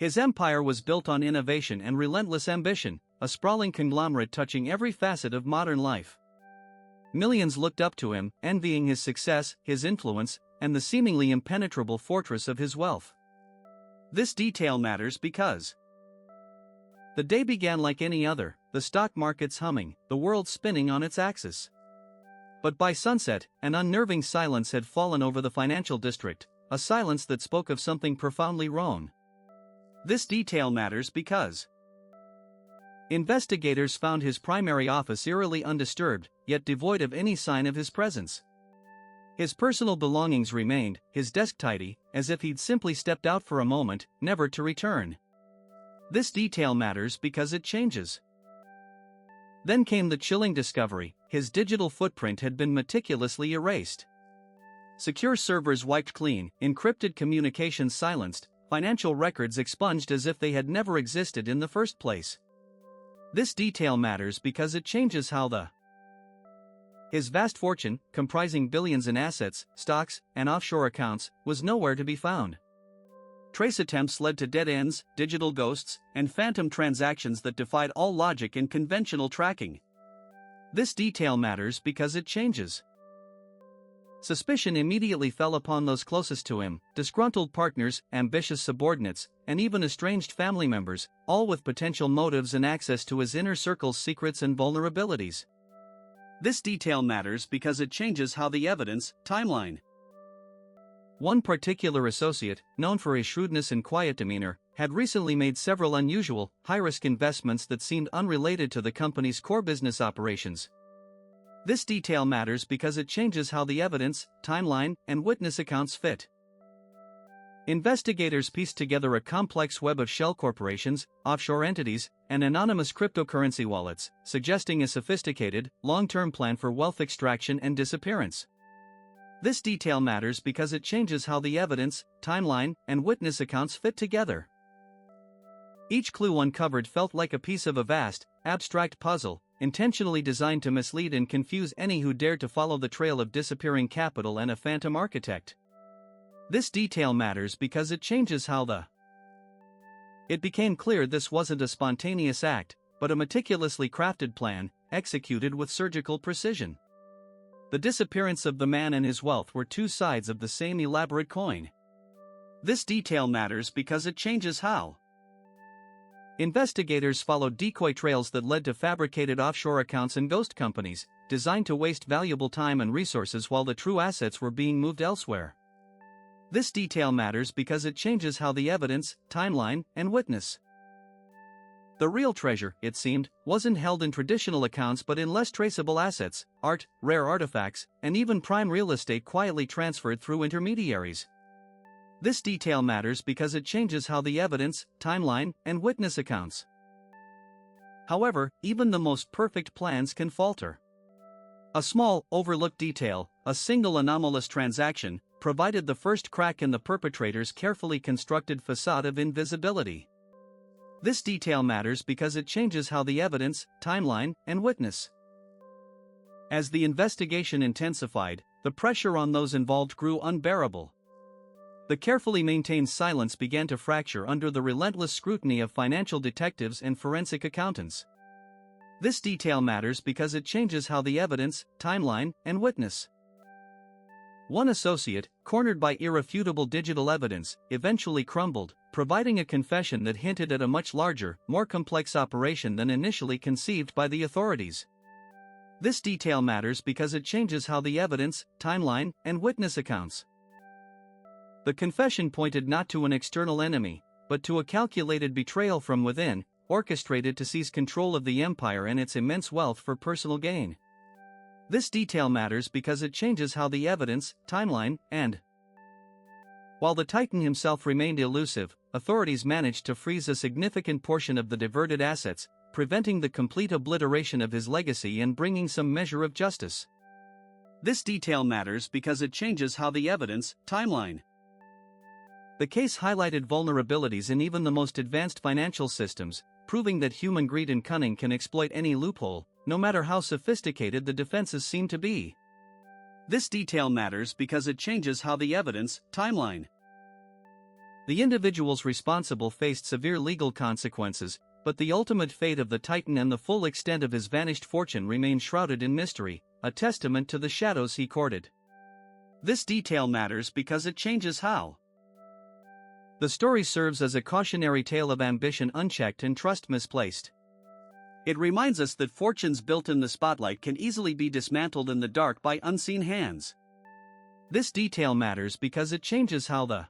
His empire was built on innovation and relentless ambition, a sprawling conglomerate touching every facet of modern life. Millions looked up to him, envying his success, his influence, and the seemingly impenetrable fortress of his wealth. This detail matters because the day began like any other, the stock market's humming, the world spinning on its axis. But by sunset, an unnerving silence had fallen over the financial district, a silence that spoke of something profoundly wrong. This detail matters because investigators found his primary office eerily undisturbed, yet devoid of any sign of his presence. His personal belongings remained, his desk tidy, as if he'd simply stepped out for a moment, never to return. This detail matters because it changes. Then came the chilling discovery: his digital footprint had been meticulously erased. Secure servers wiped clean, encrypted communications silenced, financial records expunged as if they had never existed in the first place. This detail matters because it changes how his vast fortune, comprising billions in assets, stocks, and offshore accounts, was nowhere to be found. Trace attempts led to dead ends, digital ghosts, and phantom transactions that defied all logic and conventional tracking. This detail matters because it changes. Suspicion immediately fell upon those closest to him: disgruntled partners, ambitious subordinates, and even estranged family members, all with potential motives and access to his inner circle's secrets and vulnerabilities. This detail matters because it changes how the evidence timeline. One particular associate, known for his shrewdness and quiet demeanor, had recently made several unusual, high-risk investments that seemed unrelated to the company's core business operations. This detail matters because it changes how the evidence, timeline, and witness accounts fit. Investigators pieced together a complex web of shell corporations, offshore entities, and anonymous cryptocurrency wallets, suggesting a sophisticated, long-term plan for wealth extraction and disappearance. This detail matters because it changes how the evidence, timeline, and witness accounts fit together. Each clue uncovered felt like a piece of a vast, abstract puzzle, intentionally designed to mislead and confuse any who dared to follow the trail of disappearing capital and a phantom architect. This detail matters because it changes how It became clear this wasn't a spontaneous act, but a meticulously crafted plan, executed with surgical precision. The disappearance of the man and his wealth were two sides of the same elaborate coin. This detail matters because it changes how investigators followed decoy trails that led to fabricated offshore accounts and ghost companies, designed to waste valuable time and resources while the true assets were being moved elsewhere. This detail matters because it changes how the evidence, timeline, and witness. The real treasure, it seemed, wasn't held in traditional accounts but in less traceable assets: art, rare artifacts, and even prime real estate quietly transferred through intermediaries. This detail matters because it changes how the evidence, timeline, and witness accounts. However, even the most perfect plans can falter. A small, overlooked detail, a single anomalous transaction, provided the first crack in the perpetrator's carefully constructed facade of invisibility. This detail matters because it changes how the evidence, timeline, and witness. As the investigation intensified, the pressure on those involved grew unbearable. The carefully maintained silence began to fracture under the relentless scrutiny of financial detectives and forensic accountants. This detail matters because it changes how the evidence, timeline, and witness. One associate, cornered by irrefutable digital evidence, eventually crumbled, providing a confession that hinted at a much larger, more complex operation than initially conceived by the authorities. This detail matters because it changes how the evidence, timeline, and witness accounts. The confession pointed not to an external enemy, but to a calculated betrayal from within, orchestrated to seize control of the empire and its immense wealth for personal gain. This detail matters because it changes how the evidence, timeline, and while the Titan himself remained elusive, authorities managed to freeze a significant portion of the diverted assets, preventing the complete obliteration of his legacy and bringing some measure of justice. This detail matters because it changes how the evidence, timeline. The case highlighted vulnerabilities in even the most advanced financial systems, proving that human greed and cunning can exploit any loophole, no matter how sophisticated the defenses seem to be. This detail matters because it changes how the evidence, timeline. The individuals responsible faced severe legal consequences, but the ultimate fate of the Titan and the full extent of his vanished fortune remain shrouded in mystery, a testament to the shadows he courted. This detail matters because it changes how the story serves as a cautionary tale of ambition unchecked and trust misplaced. It reminds us that fortunes built in the spotlight can easily be dismantled in the dark by unseen hands. This detail matters because it changes how the